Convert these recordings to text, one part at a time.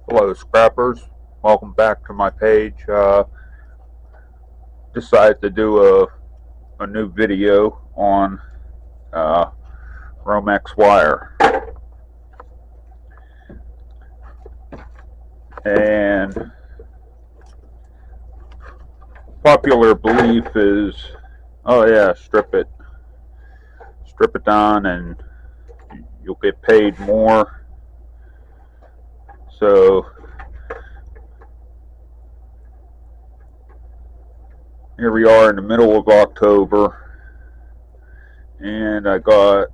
Hello, scrappers. Welcome back to my page. Decided to do a new video on uh, Romex wire. And popular belief is, oh yeah, strip it down and you'll get paid more. So here we are in the middle of October, and I got,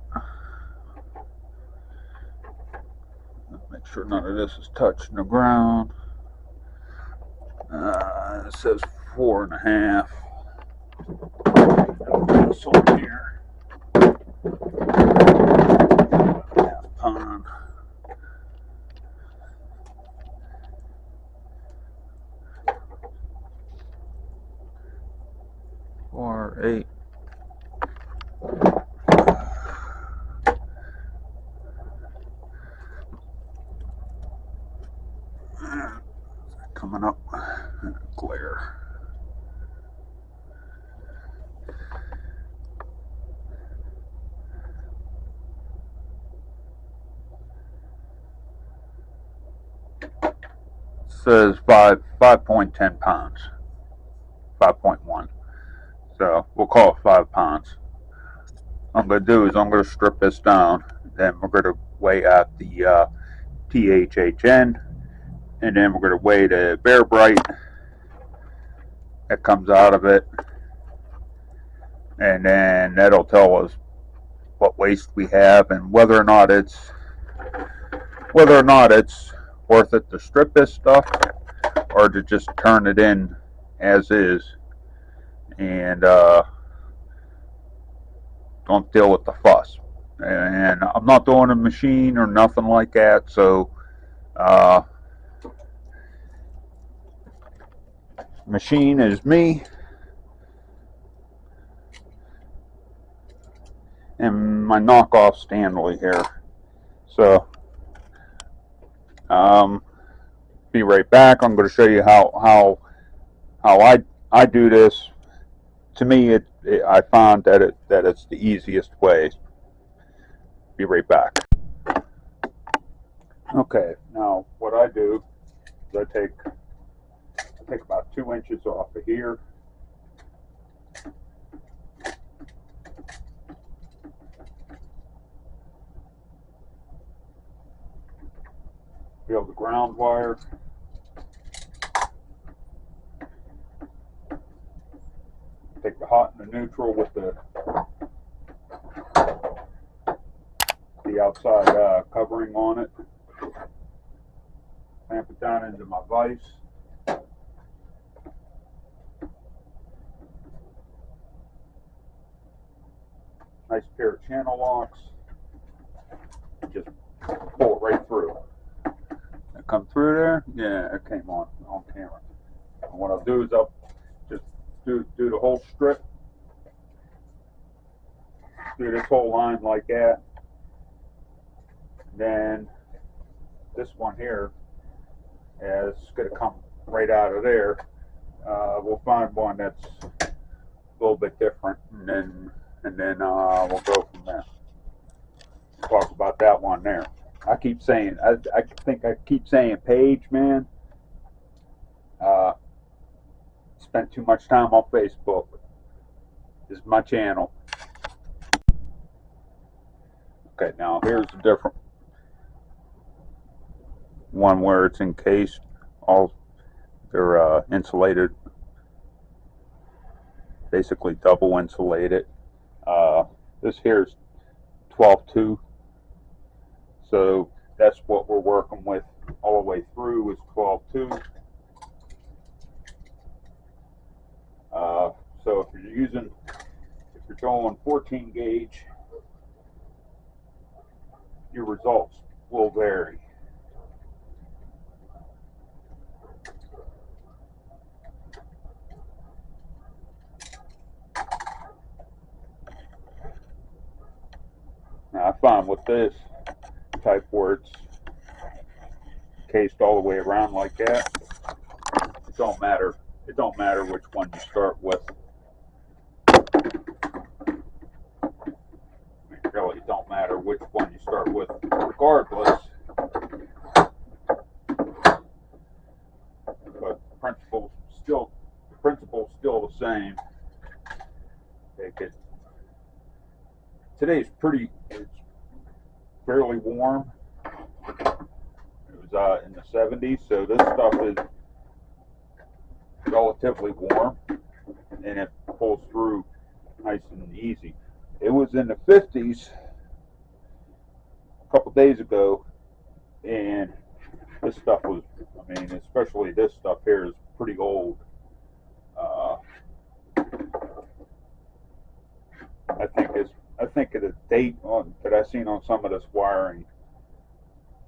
make sure none of this is touching the ground. It says 4.5. This one here, half pound. Or 8. Coming up, glare. Says 5.10 pounds, 5.1. So we'll call it 5 pounds. What I'm going to do is I'm going to strip this down. Then we're going to weigh out the THHN, and then we're going to weigh the Bear Bright that comes out of it, and then that'll tell us what waste we have and whether or not it's worth it to strip this stuff or to just turn it in as is and don't deal with the fuss. And I'm not doing a machine or nothing like that, so machine is me and my knockoff Stanley here. So be right back. I'm going to show you how I do this. To me, I found that it's the easiest way. Be right back. Okay, now what I do is I take about 2 inches off of here. Feel the ground wire. Take the hot and the neutral with the outside covering on it. Clamp it down into my vise. Nice pair of channel locks. Just pull it right through. It come through there? Yeah, it came on camera. And what I'll do is I'll just do the whole strip. Do this whole line like that. Then this one here is going to come right out of there. We'll find one that's a little bit different, and then we'll go from there. Talk about that one there. I keep saying, I think I keep saying page, man. Spent too much time on Facebook. This is my channel. Okay, now here's a different one where it's encased. They're insulated, basically double insulated. This here's 12.2, so that's what we're working with all the way through is 12.2. So if you're going 14 gauge, your results will vary. Now I find with this type where it's encased all the way around like that. It don't matter. It don't matter which one you start with. It really don't matter which one you start with, regardless. But the principle's still the same. Take it. Today's it's fairly warm. It was in the 70s, so this stuff is relatively warm, and it pulls through nice and easy. It was in the 50s a couple days ago, and this stuff was, I mean, especially this stuff here is pretty old. I think of the date that I seen on some of this wiring.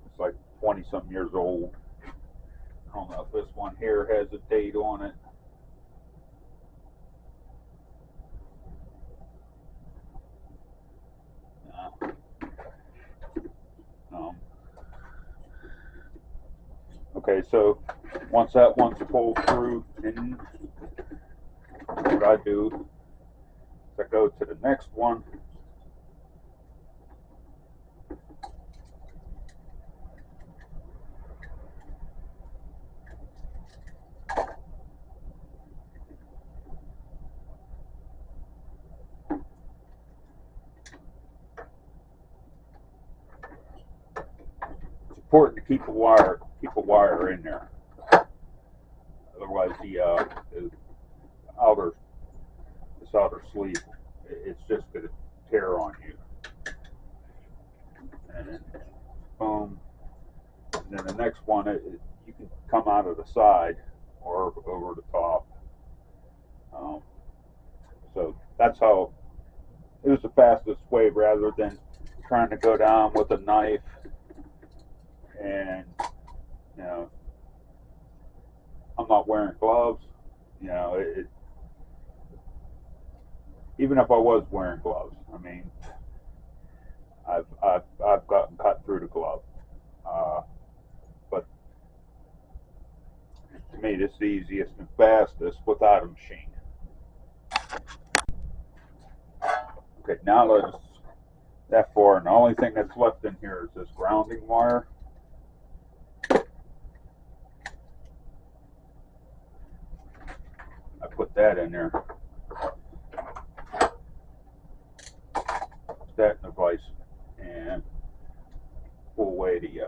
It's like 20-some years old. I don't know if this one here has a date on it. Okay, so once that one's pulled through, and what I do is I go to the next one. It's important to keep a wire in there. Otherwise, this outer sleeve, it's just going to tear on you. And boom. And then the next one, you can come out of the side or over the top. So that's how it was the fastest way, rather than trying to go down with a knife. And I'm not wearing gloves. Even if I was wearing gloves, I mean, I've gotten cut through the glove. But to me, this is the easiest and fastest without a machine. Okay, now let's that far, and the only thing that's left in here is this grounding wire. I put that in there. That in the vise, and pull away the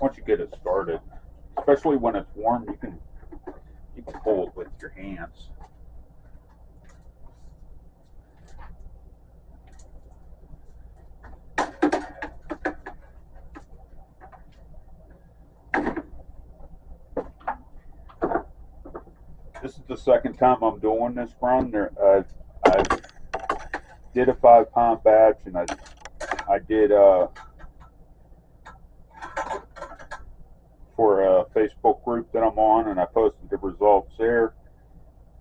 once you get it started, especially when it's warm, you can pull it with your hands. This is the second time I'm doing this run. I did a 5-pound batch, and I did for a Facebook group that I'm on, and I posted the results there.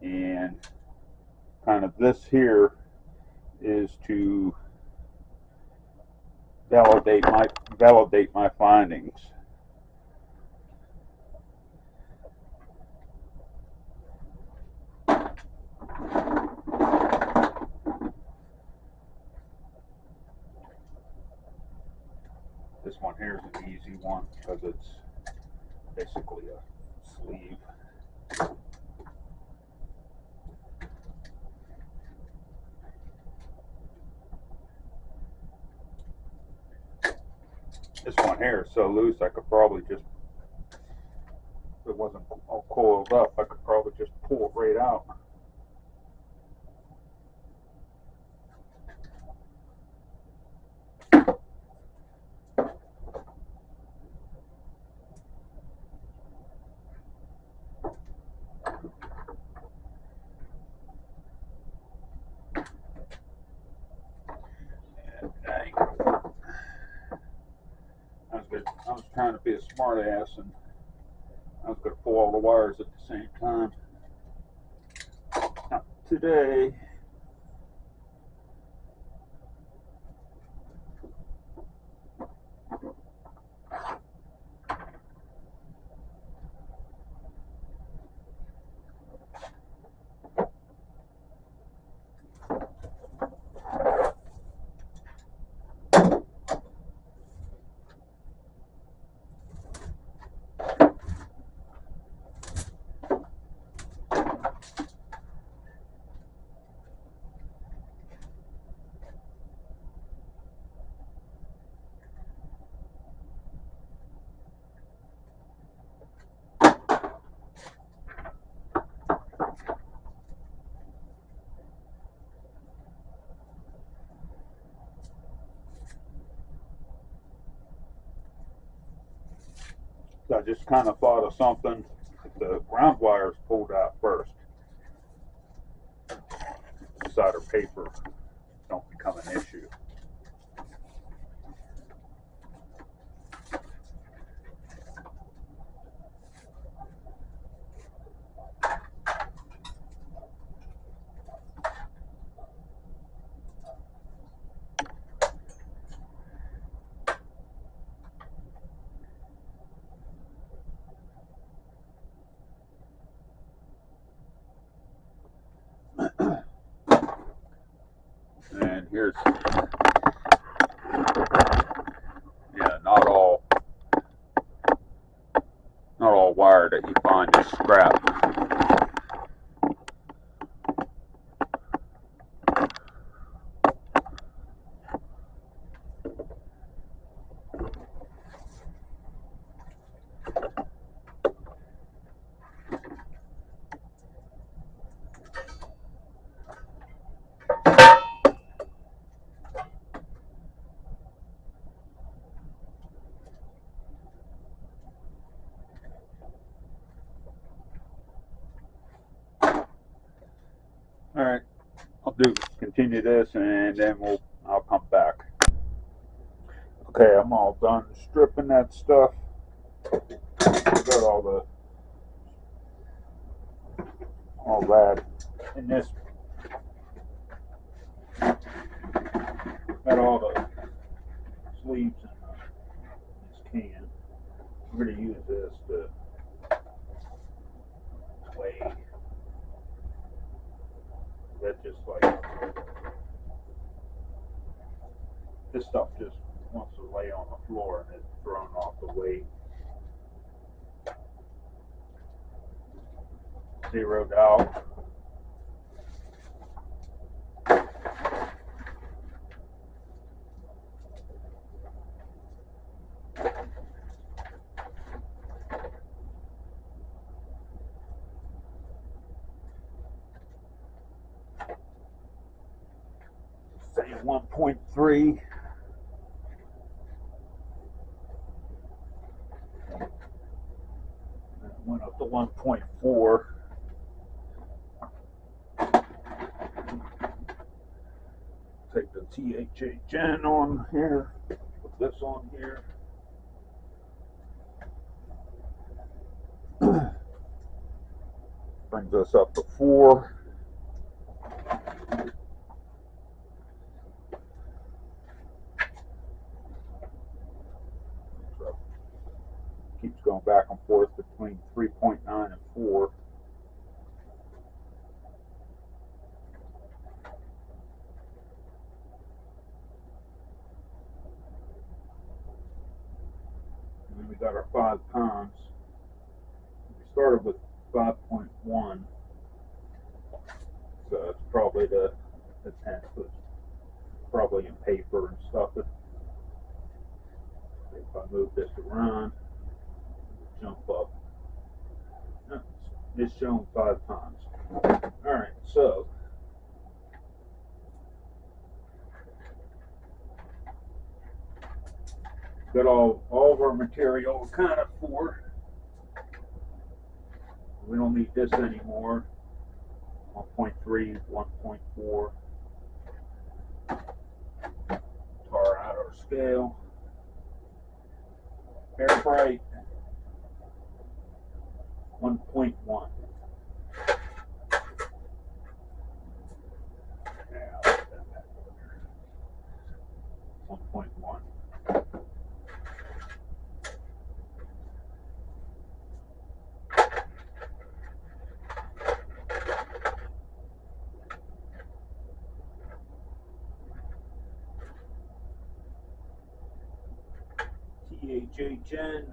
And kind of this here is to validate my findings. This one here is an easy one because it's basically a sleeve. This one here is so loose I could probably just, if it wasn't all coiled up, I could probably just pull it right out. I was trying to be a smart ass, and I was going to pull all the wires at the same time. Not today. So I just kind of thought of something. The ground wires pulled out first. Solder paper don't become an issue. And here's, yeah, not all wire that you find is scrap. All right, I'll continue this, and then I'll come back. Okay, I'm all done stripping that stuff. Got all that in this. Got all the sleeves in this can. I'm going to use this to weigh. That just like this stuff just wants to lay on the floor and it's thrown off the weight. Zeroed out. Say 1.3. Went up to 1.4. Take the THHN on here, put this on here. Brings us up to 4. So keeps going back and forth between 3.9 and 4. And then we got our 5 pounds. We started with 5.1. So it's probably the 10th. It's probably in paper and stuff. If I move this around, jump up. It's shown 5 pounds. Alright, so got all of our material accounted for. We don't need this anymore. 1.3, 1.4. Tar out our scale. Air bright. 1.1. 1.1. THHN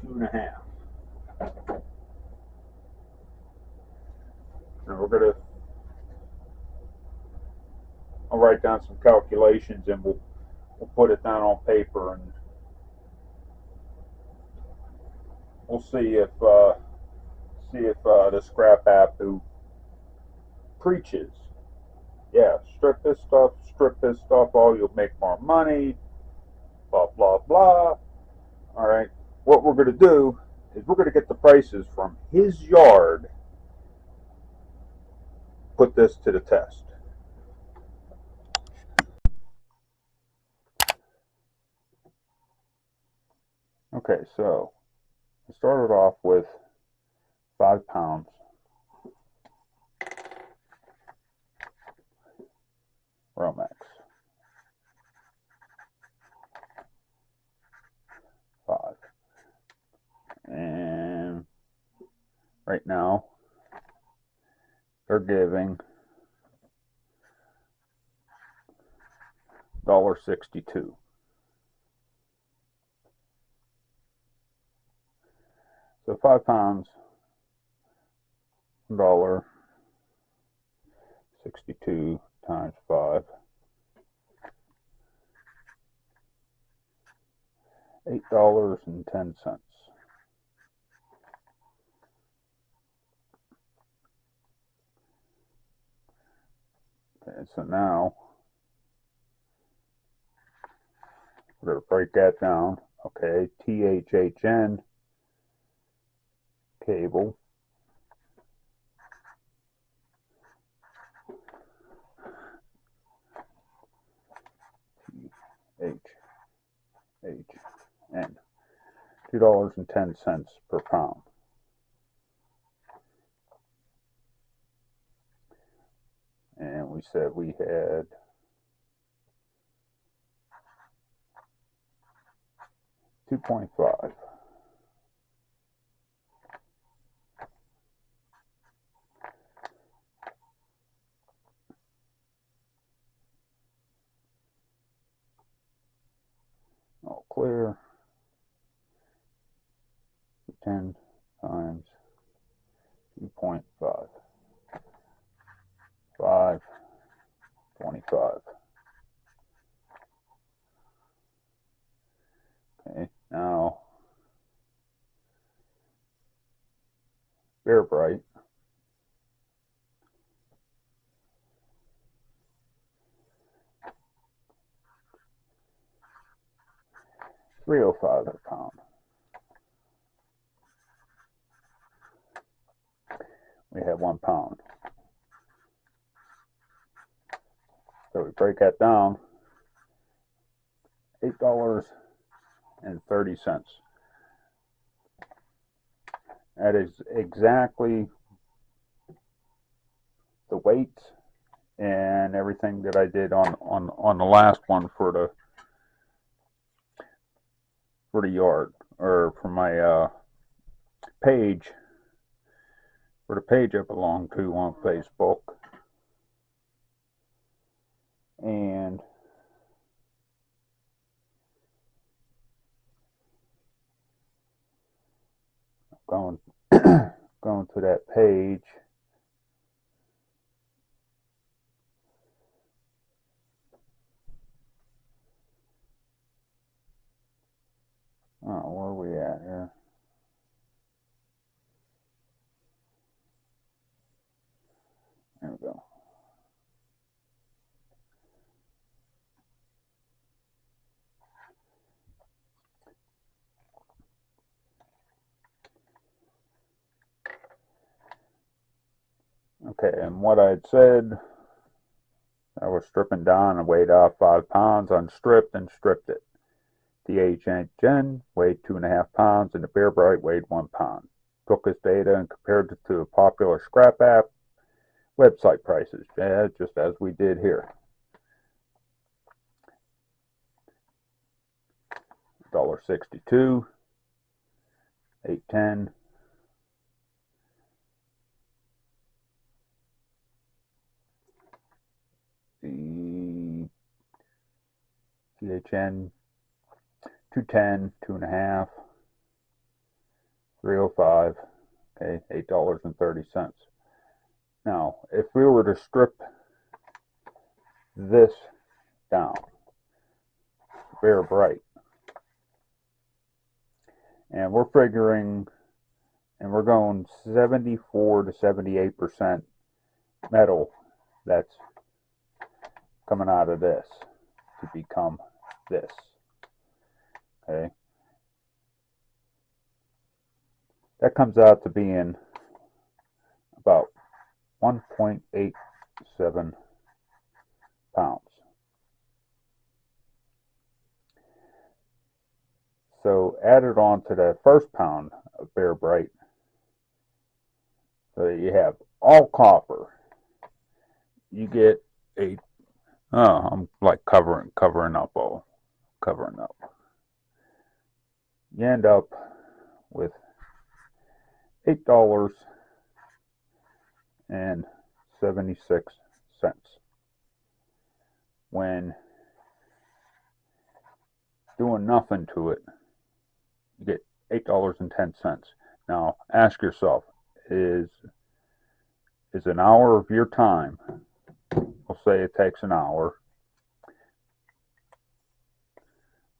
2.5. Now I'll write down some calculations and we'll put it down on paper and we'll see if the scrap app who preaches, yeah, strip this stuff, all you'll make more money, blah blah blah. All right, what we're going to do is we're going to get the prices from his yard, put this to the test. Okay, so I started off with 5 pounds. Romex. 5. And right now they're giving $1.62. So 5 pounds, $1.62 times 5. $8.10. Okay, so now we're going to break that down. Okay, THHN cable. THHN. $2.10 per pound. And we said we had 2.5. All clear. 10 times 2.5. 5.25. Okay, now Bear Bright. $3.05 a pound. We have 1 pound. So we break that down. $8.30. That is exactly the weight and everything that I did on the last one for the yard, or for my page, for the page I belong to on Facebook. And going going to that page. Oh, where are we at here? There we go. Okay, and what I had said, I was stripping down and weighed off 5 pounds, unstripped and stripped it. THHN weighed 2.5 pounds and the Bear Bright weighed 1 pound. Took this data and compared it to a popular scrap app website prices, just as we did here. $1.62, $8.10, the THN 210, 2.5, 305, okay, $8.30. Now, if we were to strip this down, Bear Bright, and we're figuring, and we're going 74 to 78% metal that's coming out of this to become this. Okay, that comes out to being about 1.87 pounds. So added on to that first pound of Bear Bright, so that you have all copper, you get a, I'm like covering up. You end up with $8.76 when doing nothing to it. You get $8.10. Now ask yourself, is an hour of your time, we'll say it takes an hour,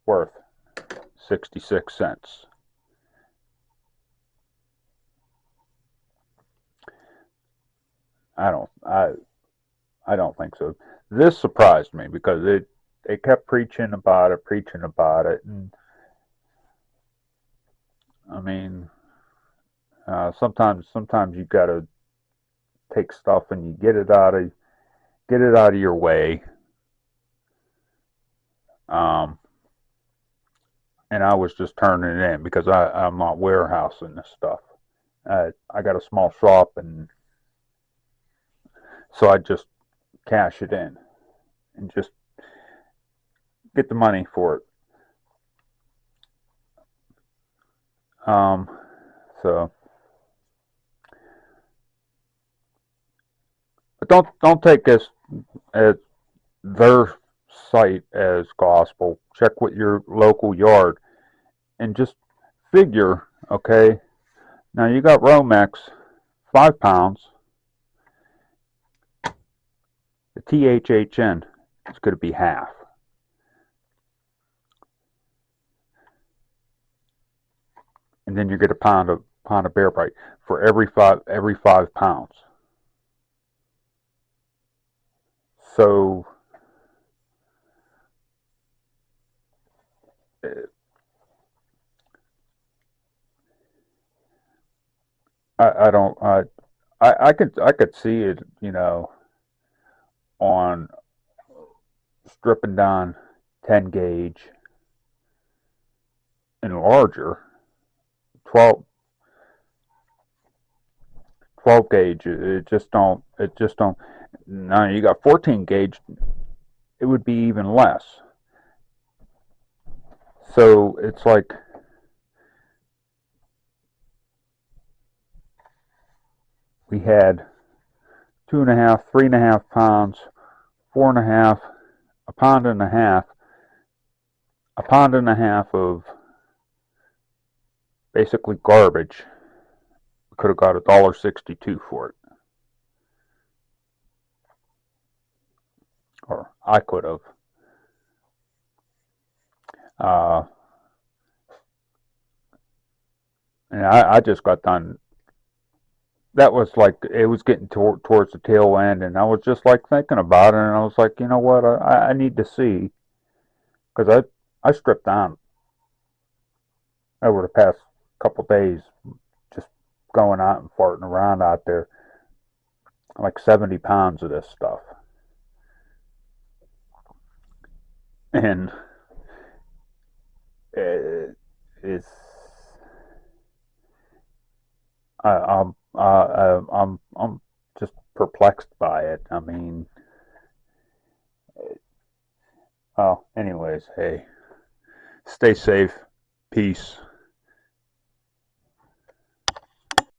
worth 66 cents? I don't think so. This surprised me because they kept preaching about it, and I mean, sometimes you gotta take stuff and you get it out of your way. And I was just turning it in because I'm not warehousing this stuff. I got a small shop, and so I just cash it in and just get the money for it. So, but don't take this as their site as gospel. Check with your local yard and just figure, okay, now you got Romex, 5 pounds. The THHN is going to be half. And then you get a pound of Bear Bright for every 5 pounds. So I could see it, on stripping down 10 gauge and larger. 12 gauge, it just don't. Now you got 14 gauge, it would be even less. So it's like we had 2.5, 3.5 pounds, 4.5, a pound and a half of basically garbage. We could have got $1.62 for it, or I could have. And I just got done. That was like, it was getting towards the tail end, and I was just like thinking about it, and I was like, you know what, I need to see, because I stripped down over the past couple days, just going out and farting around out there, like 70 pounds of this stuff. And it's I'm just perplexed by it. I mean, oh, anyways, hey, stay safe, peace.